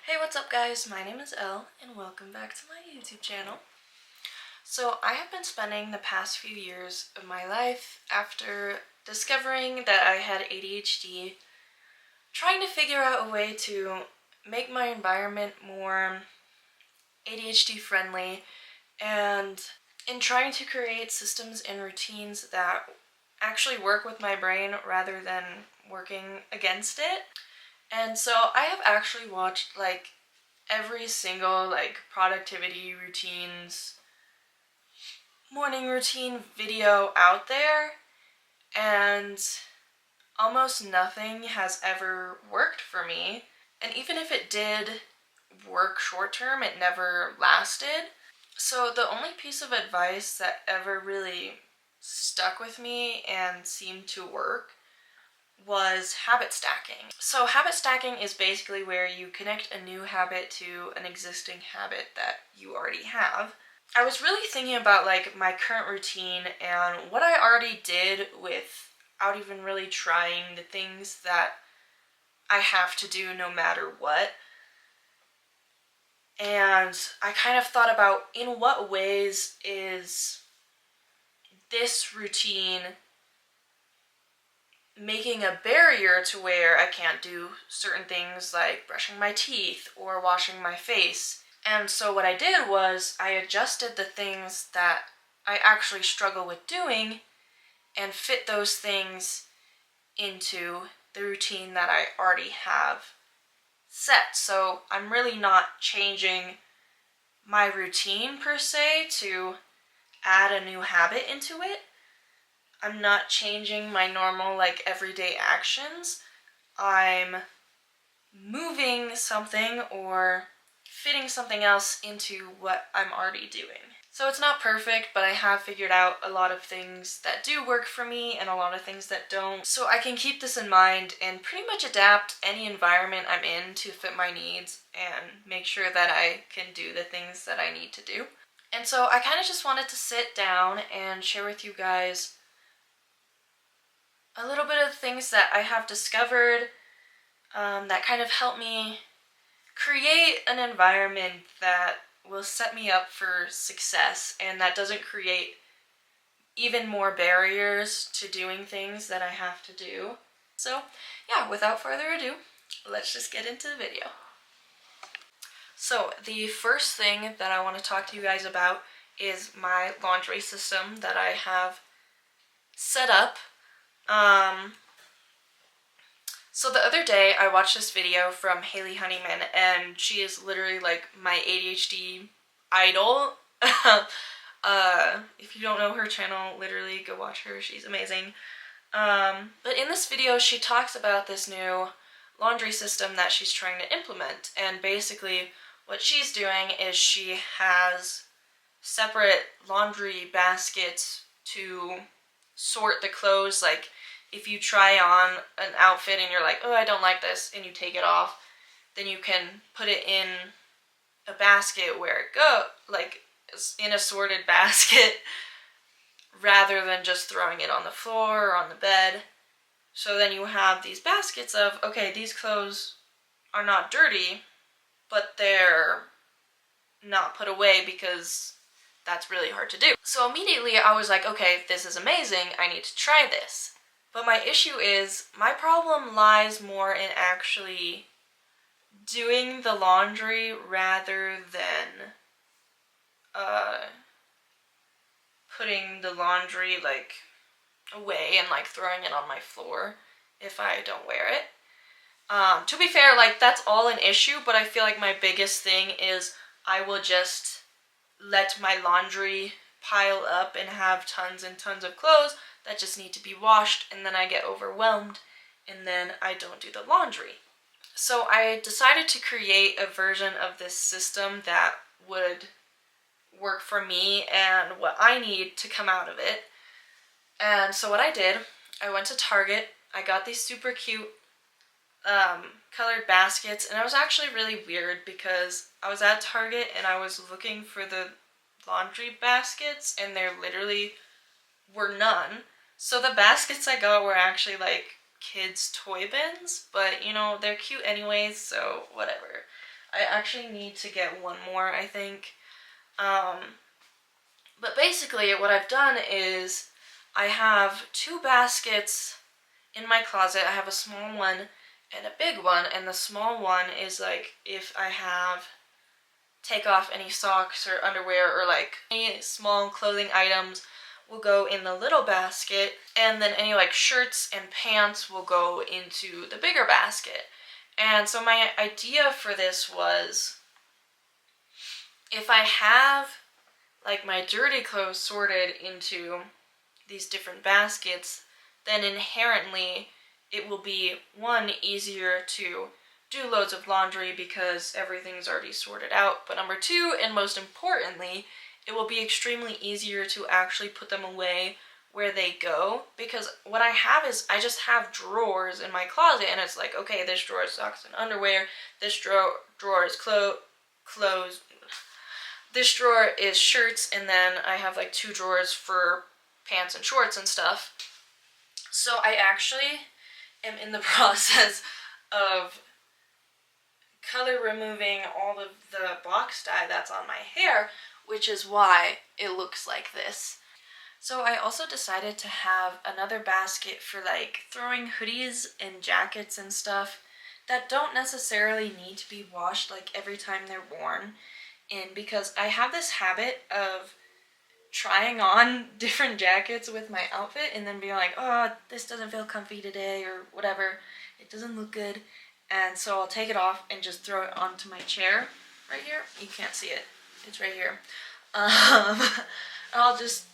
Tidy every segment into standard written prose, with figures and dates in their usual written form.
Hey, what's up guys? My name is Elle and welcome back to my YouTube channel. So I have been spending the past few years of my life after discovering that I had ADHD trying to figure out a way to make my environment more ADHD friendly and in trying to create systems and routines that actually work with my brain rather than working against it. And so I have actually watched every single productivity routines, morning routine video out there, and almost nothing has ever worked for me. And even if it did work short term, it never lasted. So the only piece of advice that ever really stuck with me and seemed to work was habit stacking. So habit stacking is basically where you connect a new habit to an existing habit that you already have. I was really thinking about my current routine and what I already did without even really trying the things that I have to do no matter what. And I kind of thought about in what ways is this routine making a barrier to where I can't do certain things like brushing my teeth or washing my face. And so what I did was I adjusted the things that I actually struggle with doing and fit those things into the routine that I already have set. So I'm really not changing my routine per se to add a new habit into it. I'm not changing my normal everyday actions. I'm moving something or fitting something else into what I'm already doing. So it's not perfect, but I have figured out a lot of things that do work for me and a lot of things that don't. So I can keep this in mind and pretty much adapt any environment I'm in to fit my needs and make sure that I can do the things that I need to do. And so I kind of just wanted to sit down and share with you guys a little bit of things that I have discovered that kind of help me create an environment that will set me up for success and that doesn't create even more barriers to doing things that I have to do. So yeah, without further ado, let's just get into the video. So the first thing that I want to talk to you guys about is my laundry system that I have set up. So the other day I watched this video from Haley Honeyman, and she is literally my ADHD idol. If you don't know her channel, literally go watch her, she's amazing. But in this video she talks about this new laundry system that she's trying to implement, and basically what she's doing is she has separate laundry baskets to sort the clothes. If you try on an outfit and you're like, oh, I don't like this, and you take it off, then you can put it in a basket where it goes, in a sorted basket, rather than just throwing it on the floor or on the bed. So then you have these baskets of, okay, these clothes are not dirty, but they're not put away because that's really hard to do. So immediately I was like, okay, this is amazing, I need to try this. But my issue is, my problem lies more in actually doing the laundry rather than putting the laundry away and throwing it on my floor if I don't wear it. To be fair, that's all an issue, but I feel like my biggest thing is I will just let my laundry pile up and have tons and tons of clothes that just need to be washed, and then I get overwhelmed and then I don't do the laundry. So I decided to create a version of this system that would work for me and what I need to come out of it. And so what I did, I went to Target, I got these super cute colored baskets, and I was actually really weird because I was at Target and I was looking for the laundry baskets and there literally were none. So the baskets I got were actually kids' toy bins, but you know, they're cute anyways, so whatever. I actually need to get one more, I think. But basically what I've done is I have 2 baskets in my closet. I have a small one and a big one, and the small one is like if I have take off any socks or underwear or like any small clothing items will go in the little basket, and then any like shirts and pants will go into the bigger basket. And so my idea for this was, if I have like my dirty clothes sorted into these different baskets, then inherently it will be, one, easier to do loads of laundry because everything's already sorted out, but number 2, and most importantly, it will be extremely easier to actually put them away where they go, because what I have is I just have drawers in my closet, and it's like, okay, this drawer is socks and underwear, this drawer is clothes, this drawer is shirts, and then I have like 2 drawers for pants and shorts and stuff. So I actually am in the process of color removing all of the box dye that's on my hair, which is why it looks like this. So I also decided to have another basket for like throwing hoodies and jackets and stuff that don't necessarily need to be washed like every time they're worn in, because I have this habit of trying on different jackets with my outfit and then being like, oh, this doesn't feel comfy today or whatever, it doesn't look good, and so I'll take it off and just throw it onto my chair right here. You can't see it, it's right here. I'll just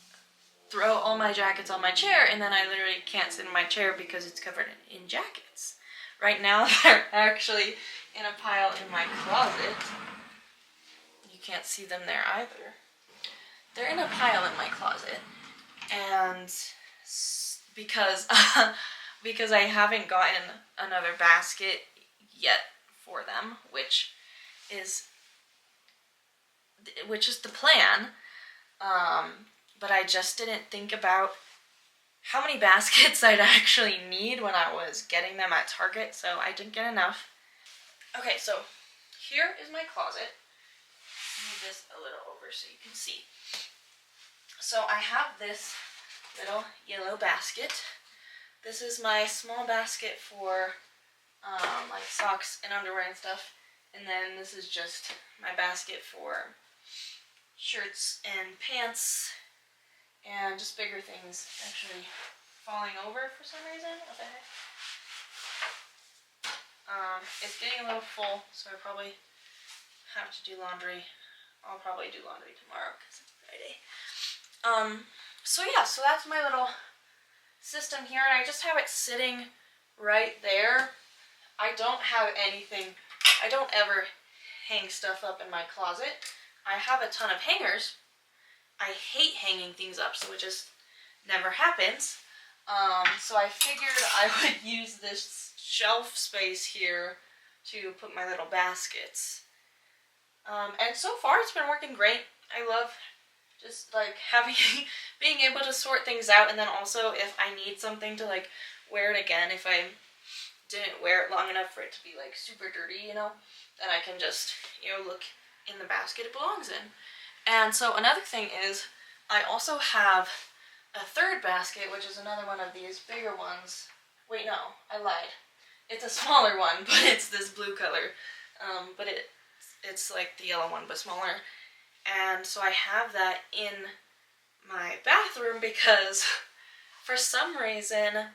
throw all my jackets on my chair, and then I literally can't sit in my chair because it's covered in jackets. Right now they're actually in a pile in my closet. You can't see them there either. They're in a pile in my closet, and because because I haven't gotten another basket yet for them, which is the plan, but I just didn't think about how many baskets I'd actually need when I was getting them at Target, so I didn't get enough. Okay, so here is my closet. Move this a little over so you can see. So I have this little yellow basket. This is my small basket for like socks and underwear and stuff. And then this is just my basket for shirts and pants and just bigger things. Actually falling over for some reason. What the heck? It's getting a little full, so I probably have to do laundry. I'll probably do laundry tomorrow because it's Friday. So yeah, so that's my little system here, and I just have it sitting right there. I don't have anything, I don't ever hang stuff up in my closet. I have a ton of hangers. I hate hanging things up, so it just never happens. So I figured I would use this shelf space here to put my little baskets. And so far it's been working great. I love just like being able to sort things out, and then also if I need something to like wear it again, if I didn't wear it long enough for it to be like super dirty, you know, then I can just, you know, look in the basket it belongs in. And so another thing is I also have a third basket, which is another one of these bigger ones. Wait, no, I lied. It's a smaller one, but it's this blue color. But it's like the yellow one, but smaller. And so I have that in my bathroom because for some reason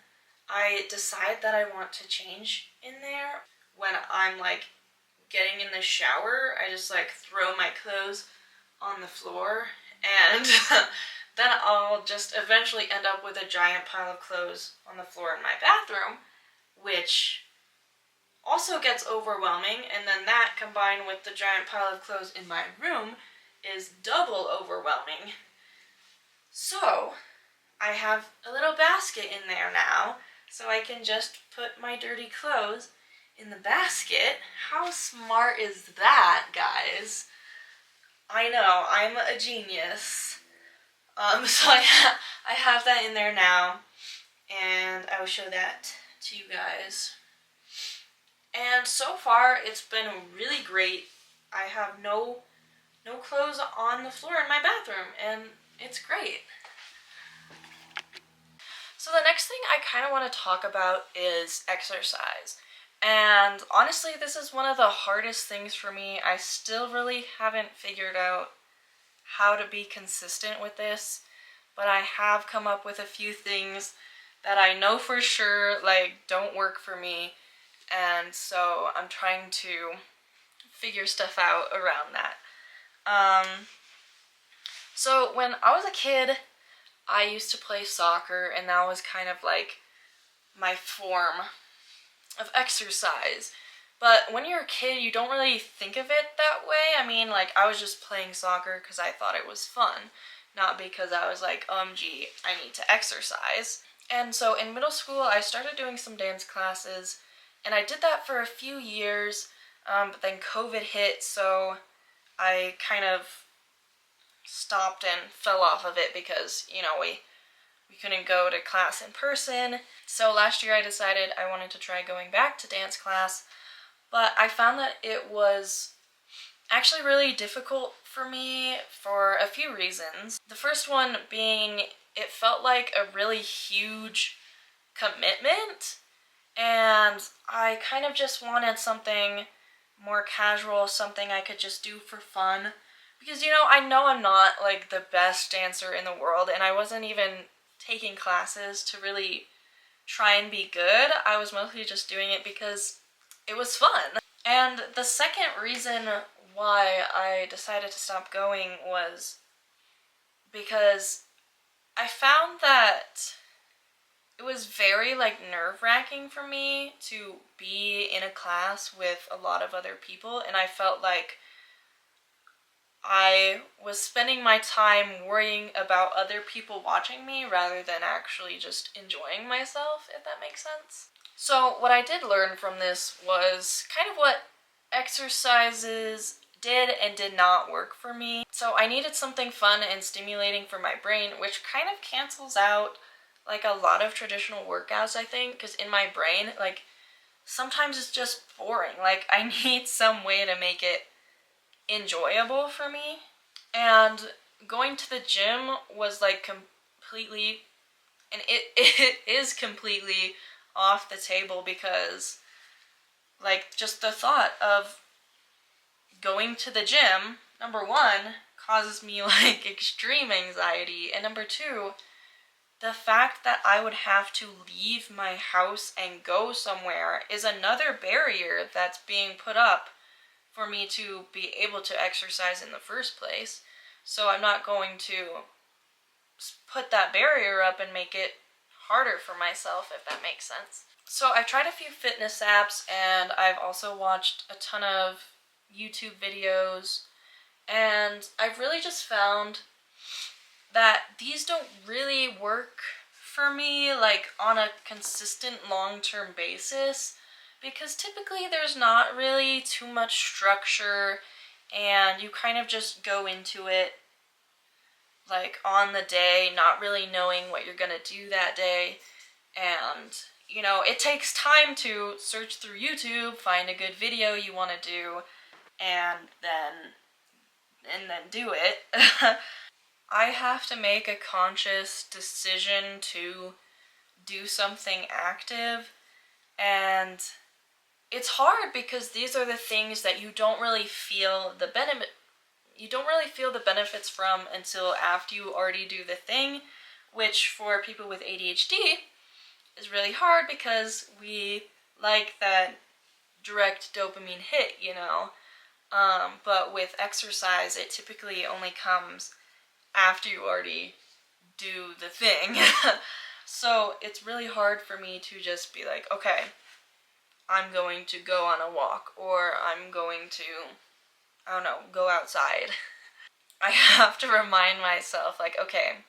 I decide that I want to change in there. When I'm like getting in the shower, I just like throw my clothes on the floor, and then I'll just eventually end up with a giant pile of clothes on the floor in my bathroom, which also gets overwhelming, and then that combined with the giant pile of clothes in my room is double overwhelming. So I have a little basket in there now, so I can just put my dirty clothes in the basket. How smart is that, guys? I know, I'm a genius. So I have that in there now, and I will show that to you guys. And so far, it's been really great. I have no clothes on the floor in my bathroom, and it's great. So the next thing I kind of want to talk about is exercise. And honestly, this is one of the hardest things for me. I still really haven't figured out how to be consistent with this, but I have come up with a few things that I know for sure don't work for me, and so I'm trying to figure stuff out around that. So when I was a kid, I used to play soccer, and that was kind of like my form of exercise. But when you're a kid, you don't really think of it that way. I mean, I was just playing soccer because I thought it was fun, not because I was like, gee, I need to exercise. And so in middle school, I started doing some dance classes, and I did that for a few years, but then COVID hit, so I kind of stopped and fell off of it because, we couldn't go to class in person. So last year I decided I wanted to try going back to dance class, but I found that it was actually really difficult for me for a few reasons. The first one being it felt like a really huge commitment, and I kind of just wanted something more casual, something I could just do for fun. Because, I know I'm not the best dancer in the world, and I wasn't even taking classes to really try and be good. I was mostly just doing it because it was fun. And the second reason why I decided to stop going was because I found that it was very nerve-wracking for me to be in a class with a lot of other people, and I felt like I was spending my time worrying about other people watching me rather than actually just enjoying myself, if that makes sense. So what I did learn from this was kind of what exercises did and did not work for me. So I needed something fun and stimulating for my brain, which kind of cancels out a lot of traditional workouts, I think, because in my brain, sometimes it's just boring. I need some way to make it enjoyable for me. And going to the gym was completely, and it is completely off the table because just the thought of going to the gym, number one, causes me extreme anxiety, and number two, the fact that I would have to leave my house and go somewhere is another barrier that's being put up for me to be able to exercise in the first place. So I'm not going to put that barrier up and make it harder for myself, if that makes sense. So I've tried a few fitness apps, and I've also watched a ton of YouTube videos, and I've really just found that these don't really work for me on a consistent long-term basis, because typically there's not really too much structure, and you kind of just go into it on the day, not really knowing what you're gonna do that day. And it takes time to search through YouTube, find a good video you want to do, and then do it. I have to make a conscious decision to do something active, and it's hard because these are the things that you don't really feel the benefits from until after you already do the thing, which for people with ADHD is really hard because we like that direct dopamine hit, but with exercise, it typically only comes after you already do the thing. So it's really hard for me to just be like, okay, I'm going to go on a walk, or I'm going to, I don't know, go outside. I have to remind myself, okay,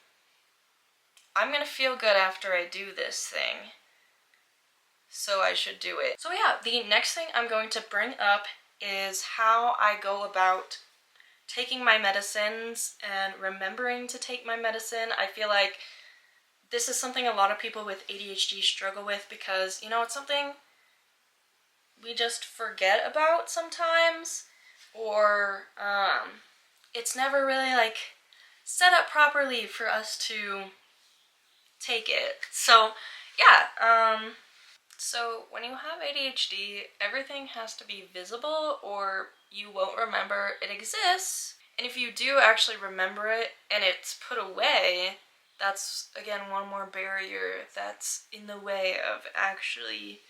I'm gonna feel good after I do this thing, so I should do it. So yeah, the next thing I'm going to bring up is how I go about taking my medicines and remembering to take my medicine. I feel like this is something a lot of people with ADHD struggle with because, it's something we just forget about sometimes, or it's never really like set up properly for us to take it. So yeah, so when you have ADHD, everything has to be visible or you won't remember it exists. And if you do actually remember it and it's put away, that's again one more barrier that's in the way of actually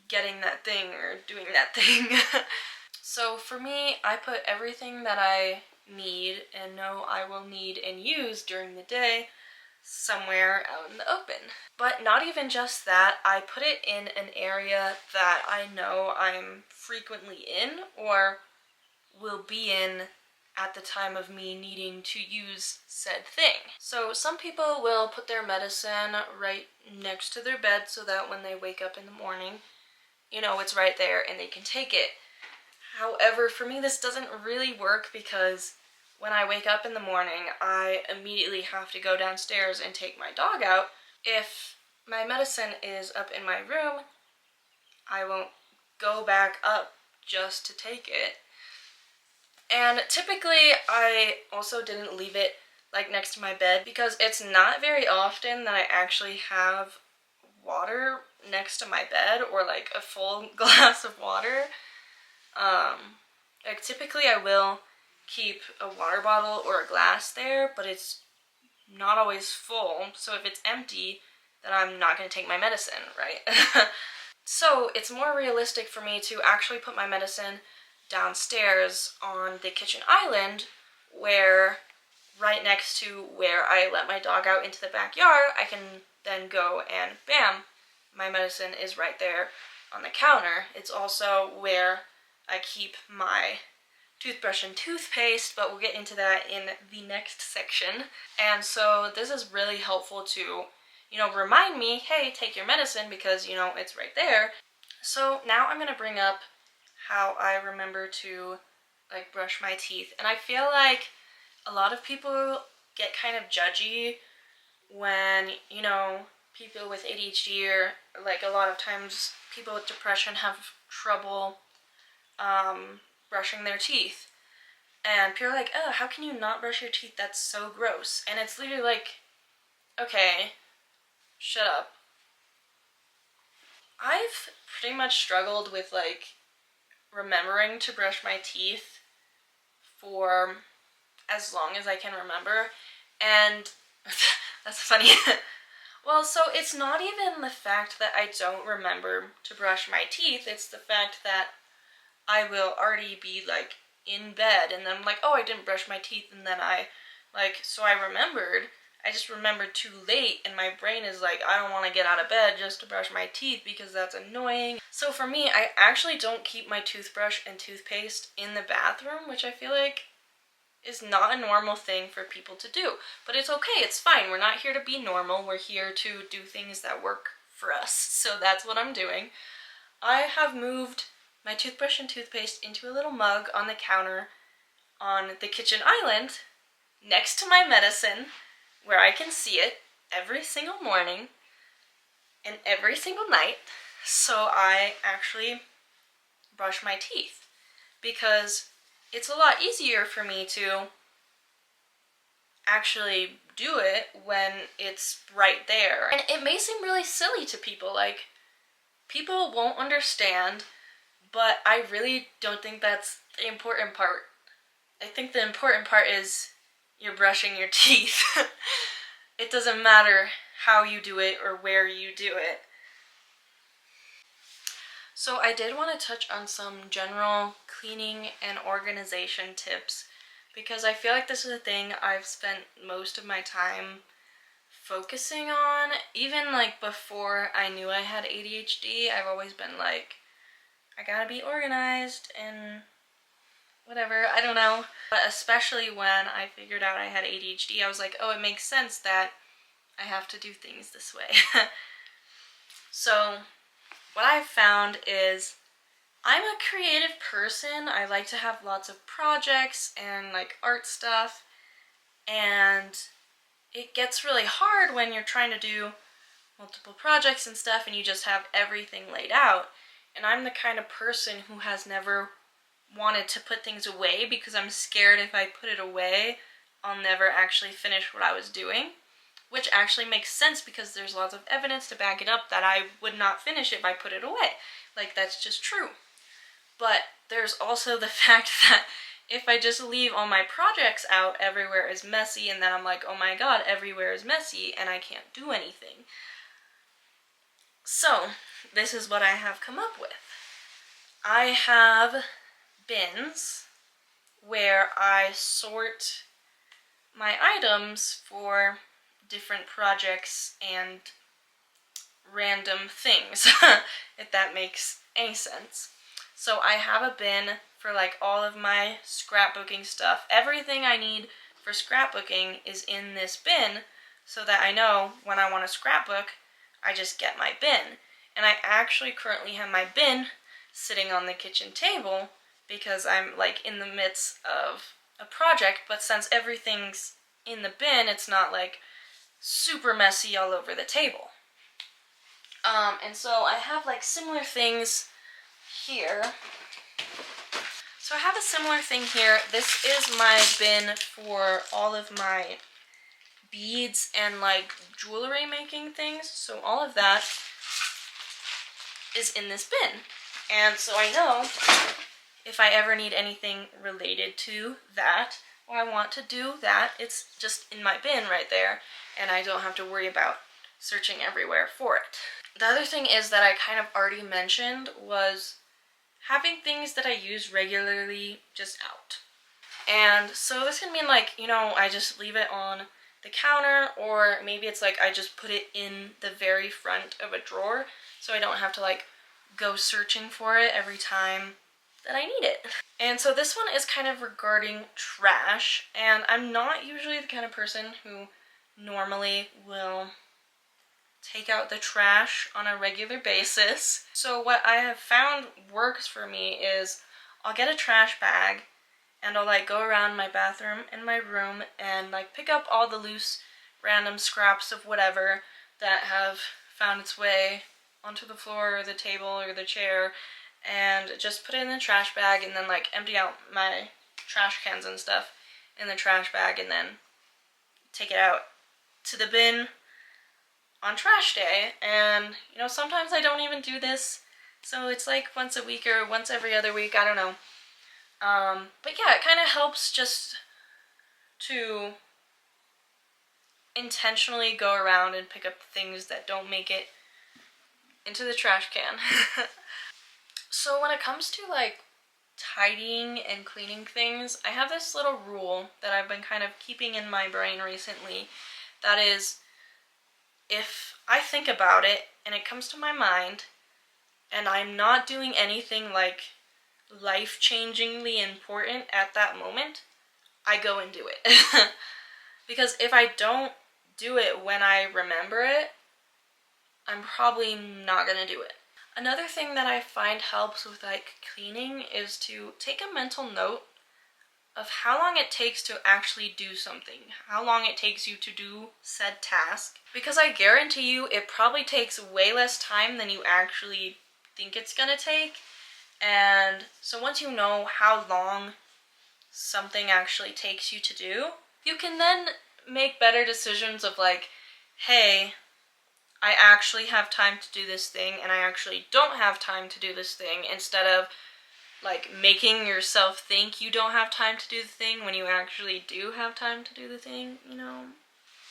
getting that thing or doing that thing. So for me, I put everything that I need and know I will need and use during the day somewhere out in the open. But not even just that, I put it in an area that I know I'm frequently in or will be in at the time of me needing to use said thing. So some people will put their medicine right next to their bed so that when they wake up in the morning, you know, it's right there and they can take it. However, for me this doesn't really work because when I wake up in the morning, I immediately have to go downstairs and take my dog out. If my medicine is up in my room, I won't go back up just to take it. And typically, I also didn't leave it like next to my bed because it's not very often that I actually have water next to my bed or like a full glass of water. Like typically I will keep a water bottle or a glass there, but it's not always full. So if it's empty, then I'm not going to take my medicine, right? So it's more realistic for me to actually put my medicine downstairs on the kitchen island, where right next to where I let my dog out into the backyard, I can then go and bam, my medicine is right there on the counter. It's also where I keep my toothbrush and toothpaste, but we'll get into that in the next section. And so this is really helpful to, you know, remind me, hey, take your medicine because, you know, it's right there. So now I'm going to bring up how I remember to, like, brush my teeth. And I feel like a lot of people get kind of judgy when, you know, people with ADHD or, like, a lot of times people with depression have trouble brushing their teeth. And people are like, oh, how can you not brush your teeth? That's so gross. And it's literally like, okay, shut up. I've pretty much struggled with, like, remembering to brush my teeth for as long as I can remember. And that's funny. Well, so it's not even the fact that I don't remember to brush my teeth, it's the fact that I will already be, like, in bed, and then I'm like, oh, I didn't brush my teeth, and then so I remembered. I just remembered too late, and my brain is like, I don't want to get out of bed just to brush my teeth because that's annoying. So for me, I actually don't keep my toothbrush and toothpaste in the bathroom, which I feel like is not a normal thing for people to do. But it's okay, it's fine. We're not here to be normal. We're here to do things that work for us. So that's what I'm doing. I have moved my toothbrush and toothpaste into a little mug on the counter on the kitchen island next to my medicine where I can see it every single morning and every single night. So I actually brush my teeth because it's a lot easier for me to actually do it when it's right there. And it may seem really silly to people, like, people won't understand, but I really don't think that's the important part. I think the important part is you're brushing your teeth. It doesn't matter how you do it or where you do it. So I did want to touch on some general cleaning and organization tips because I feel like this is a thing I've spent most of my time focusing on. Even like before I knew I had ADHD, I've always been like, I gotta be organized and whatever, I don't know. But especially when I figured out I had ADHD, I was like, oh, it makes sense that I have to do things this way. So what I've found is I'm a creative person. I like to have lots of projects and like art stuff, and it gets really hard when you're trying to do multiple projects and stuff and you just have everything laid out. And I'm the kind of person who has never wanted to put things away because I'm scared if I put it away, I'll never actually finish what I was doing. Which actually makes sense because there's lots of evidence to back it up that I would not finish it if I put it away. Like, that's just true. But there's also the fact that if I just leave all my projects out, everywhere is messy, and then I'm like, oh my god, everywhere is messy, and I can't do anything. So, this is what I have come up with. I have bins where I sort my items for different projects and random things, if that makes any sense. So I have a bin for like all of my scrapbooking stuff. Everything I need for scrapbooking is in this bin so that I know when I want to scrapbook, I just get my bin. And I actually currently have my bin sitting on the kitchen table because I'm like in the midst of a project, but since everything's in the bin, it's not like super messy all over the table. And so I have like similar things here. So I have a similar thing here. This is my bin for all of my beads and like jewelry making things. So all of that is in this bin. And so I know if I ever need anything related to that, or I want to do that, it's just in my bin right there, and I don't have to worry about searching everywhere for it. The other thing is that I kind of already mentioned was having things that I use regularly just out. And so this can mean like, you know, I just leave it on the counter, or maybe it's like I just put it in the very front of a drawer so I don't have to like go searching for it every time that I need it. And so this one is kind of regarding trash, and I'm not usually the kind of person who normally will take out the trash on a regular basis. So what I have found works for me is I'll get a trash bag and I'll like go around my bathroom and my room and like pick up all the loose random scraps of whatever that have found its way onto the floor or the table or the chair, and just put it in the trash bag, and then like empty out my trash cans and stuff in the trash bag, and then take it out to the bin on trash day. And you know, sometimes I don't even do this, so it's like once a week or once every other week, I don't know. But yeah, it kind of helps just to intentionally go around and pick up things that don't make it into the trash can. So when it comes to like tidying and cleaning things, I have this little rule that I've been kind of keeping in my brain recently. That is, if I think about it and it comes to my mind and I'm not doing anything like life-changingly important at that moment, I go and do it. Because if I don't do it when I remember it, I'm probably not gonna do it. Another thing that I find helps with like cleaning is to take a mental note of how long it takes to actually do something, how long it takes you to do said task. Because I guarantee you it probably takes way less time than you actually think it's gonna take. And so once you know how long something actually takes you to do, you can then make better decisions of like, hey, I actually have time to do this thing and I actually don't have time to do this thing, instead of like making yourself think you don't have time to do the thing when you actually do have time to do the thing, you know.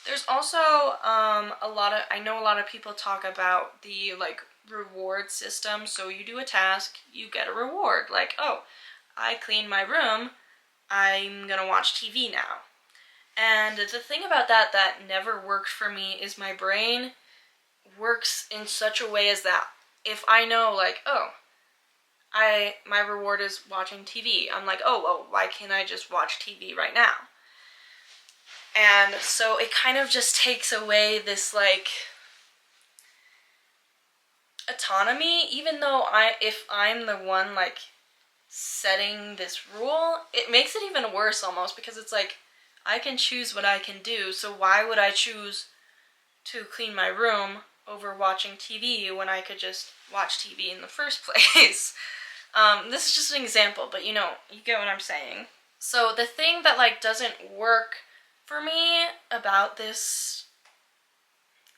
There's also I know a lot of people talk about the like reward system. So you do a task, you get a reward. Like, oh, I cleaned my room, I'm gonna watch TV now. And the thing about that never worked for me is my brain works in such a way as that if I know like, oh, my reward is watching TV, I'm like, oh, well, why can't I just watch TV right now? And so it kind of just takes away this like autonomy, even though if I'm the one like setting this rule, it makes it even worse almost, because it's like I can choose what I can do, so why would I choose to clean my room over watching TV when I could just watch TV in the first place? This is just an example, but you get what I'm saying. So the thing that like doesn't work for me about this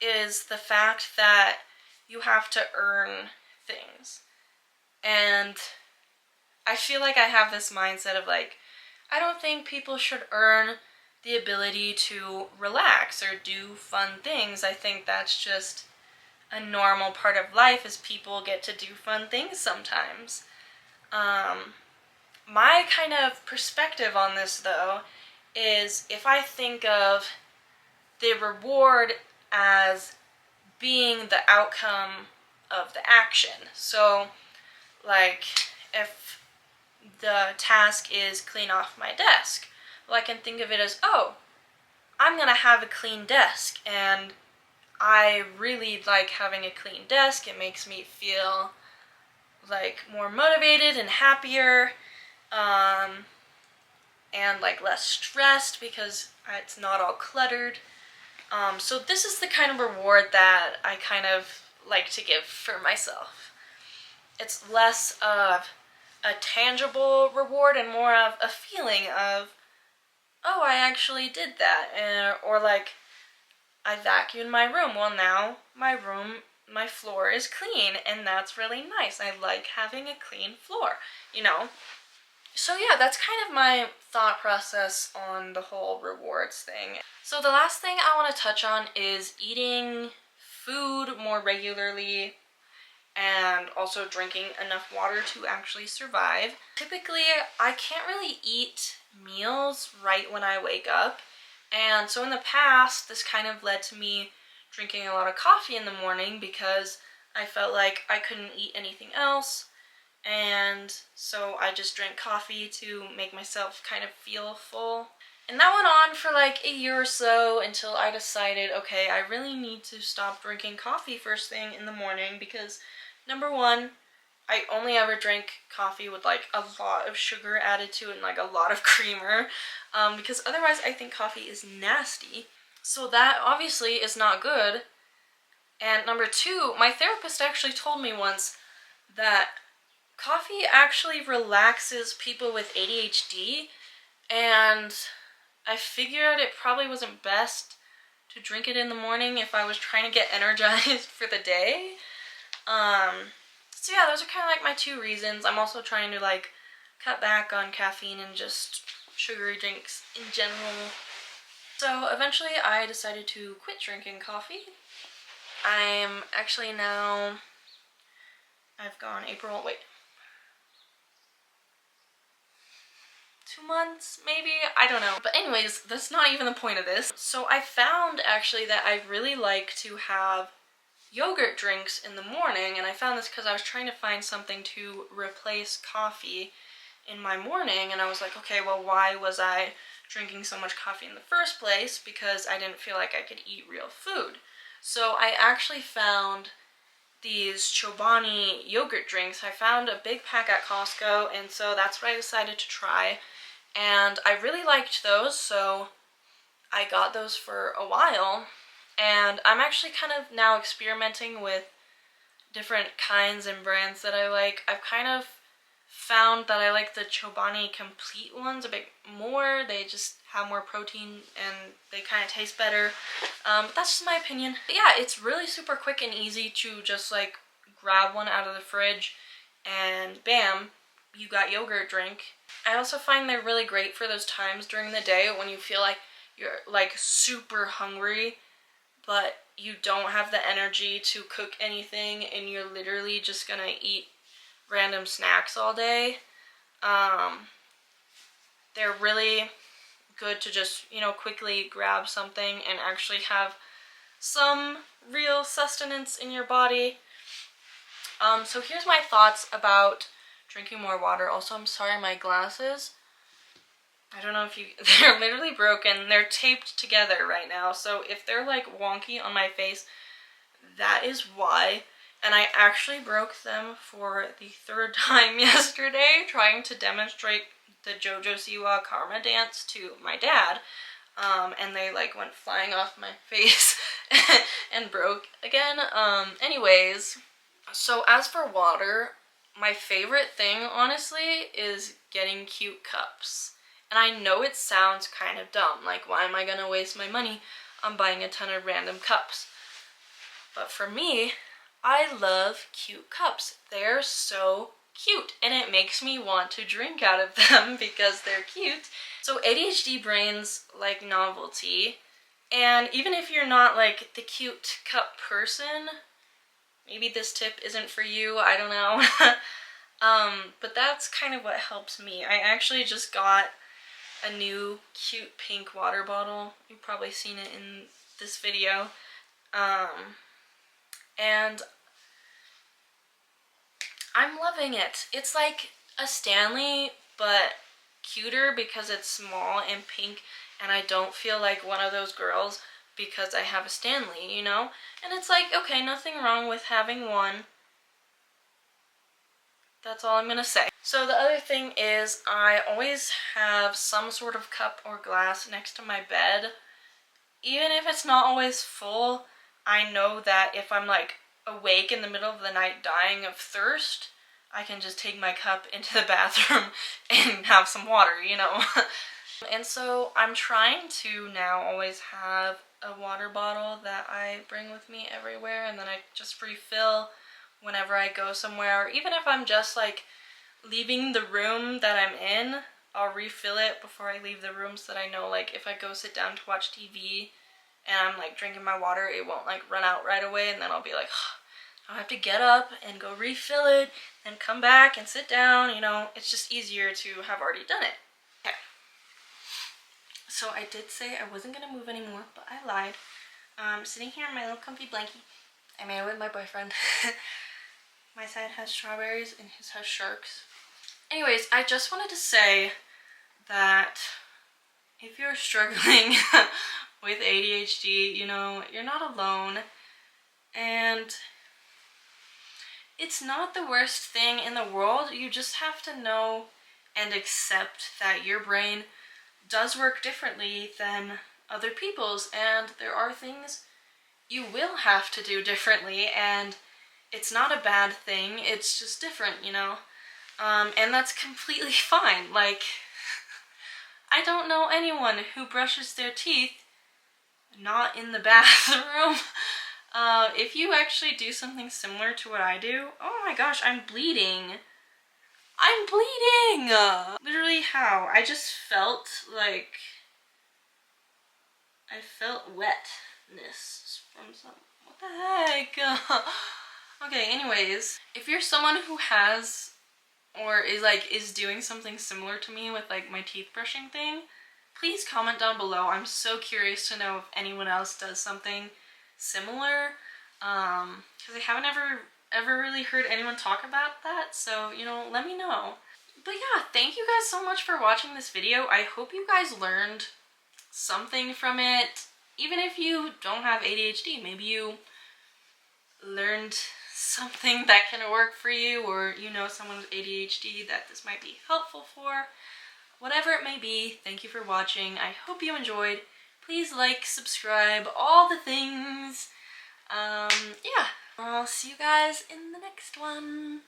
is the fact that you have to earn things. And I feel like I have this mindset of like, I don't think people should earn the ability to relax or do fun things. I think that's just a normal part of life, is people get to do fun things sometimes. My kind of perspective on this, though, is if I think of the reward as being the outcome of the action. So, like, if the task is clean off my desk, well, I can think of it as, oh, I'm gonna have a clean desk, and I really like having a clean desk. It makes me feel like more motivated and happier, and like less stressed because it's not all cluttered. So this is the kind of reward that I kind of like to give for myself. It's less of a tangible reward and more of a feeling of, oh, I actually did that. Or like, I vacuumed my room. Well, now my floor is clean, and that's really nice. I like having a clean floor, So yeah, that's kind of my thought process on the whole rewards thing. So the last thing I want to touch on is eating food more regularly and also drinking enough water to actually survive. Typically, I can't really eat meals right when I wake up. And so in the past, this kind of led to me drinking a lot of coffee in the morning because I felt like I couldn't eat anything else. And so I just drank coffee to make myself kind of feel full. And that went on for like a year or so until I decided, okay, I really need to stop drinking coffee first thing in the morning because, number one, I only ever drink coffee with like a lot of sugar added to it and like a lot of creamer, because otherwise I think coffee is nasty. So that obviously is not good. And number two, my therapist actually told me once that coffee actually relaxes people with ADHD, and I figured it probably wasn't best to drink it in the morning if I was trying to get energized for the day. So yeah, those are kind of like my two reasons. I'm also trying to like cut back on caffeine and just sugary drinks in general. So eventually I decided to quit drinking coffee. I'm actually now, I've gone April, 2 months, maybe? I don't know. But anyways, that's not even the point of this. So I found actually that I really like to have yogurt drinks in the morning, and I found this because I was trying to find something to replace coffee in my morning, and I was like, okay, well, why was I drinking so much coffee in the first place? Because I didn't feel like I could eat real food. So I actually found these Chobani yogurt drinks. I found a big pack at Costco, and so that's what I decided to try. And I really liked those, so I got those for a while. And I'm actually kind of now experimenting with different kinds and brands that I like. I've kind of found that I like the Chobani complete ones a bit more. They just have more protein and they kind of taste better. But that's just my opinion. But yeah, it's really super quick and easy to just like grab one out of the fridge and bam, you got yogurt drink. I also find they're really great for those times during the day when you feel like you're like super hungry, but you don't have the energy to cook anything and you're literally just gonna eat random snacks all day. They're really good to just, quickly grab something and actually have some real sustenance in your body. So here's my thoughts about drinking more water. Also, I'm sorry, my glasses, I don't know if they're literally broken. They're taped together right now, so if they're like wonky on my face, that is why. And I actually broke them for the third time yesterday trying to demonstrate the JoJo Siwa Karma dance to my dad. And they like went flying off my face and broke again. Anyways, so as for water, my favorite thing, honestly, is getting cute cups. And I know it sounds kind of dumb, like why am I gonna waste my money on buying a ton of random cups? But for me, I love cute cups. They're so cute and it makes me want to drink out of them because they're cute. So ADHD brains like novelty, and even if you're not like the cute cup person, maybe this tip isn't for you, I don't know. But that's kind of what helps me. I actually just got a new cute pink water bottle. You've probably seen it in this video. And I'm loving it. It's like a Stanley, but cuter because it's small and pink, and I don't feel like one of those girls because I have a Stanley, you know? And it's like, okay, nothing wrong with having one. That's all I'm gonna say. So the other thing is I always have some sort of cup or glass next to my bed. Even if it's not always full, I know that if I'm like awake in the middle of the night dying of thirst, I can just take my cup into the bathroom and have some water, you know? And so I'm trying to now always have a water bottle that I bring with me everywhere, and then I just refill whenever I go somewhere, or even if I'm just like leaving the room that I'm in, I'll refill it before I leave the room so that I know like if I go sit down to watch TV and I'm like drinking my water, it won't like run out right away, and then I'll be like, I'll have to get up and go refill it and come back and sit down, you know, it's just easier to have already done it. Okay. So I did say I wasn't gonna move anymore, but I lied. Sitting here in my little comfy blankie. I made it with my boyfriend. My side has strawberries and his has sharks. Anyways, I just wanted to say that if you're struggling with ADHD, you know, you're not alone, and it's not the worst thing in the world. You just have to know and accept that your brain does work differently than other people's, and there are things you will have to do differently, and it's not a bad thing, it's just different, you know? And that's completely fine. Like, I don't know anyone who brushes their teeth not in the bathroom. If you actually do something similar to what I do, oh my gosh, I'm bleeding. I'm bleeding! Literally how? I just felt like, I felt wetness from some, what the heck? Okay, anyways, if you're someone who has or is doing something similar to me with like my teeth brushing thing, please comment down below. I'm so curious to know if anyone else does something similar, because I haven't ever really heard anyone talk about that, so, you know, let me know. But yeah, thank you guys so much for watching this video. I hope you guys learned something from it. Even if you don't have ADHD, maybe you learned something that can work for you, or you know someone with ADHD that this might be helpful for. Whatever it may be, thank you for watching. I hope you enjoyed. Please like, subscribe, all the things. Yeah, I'll see you guys in the next one.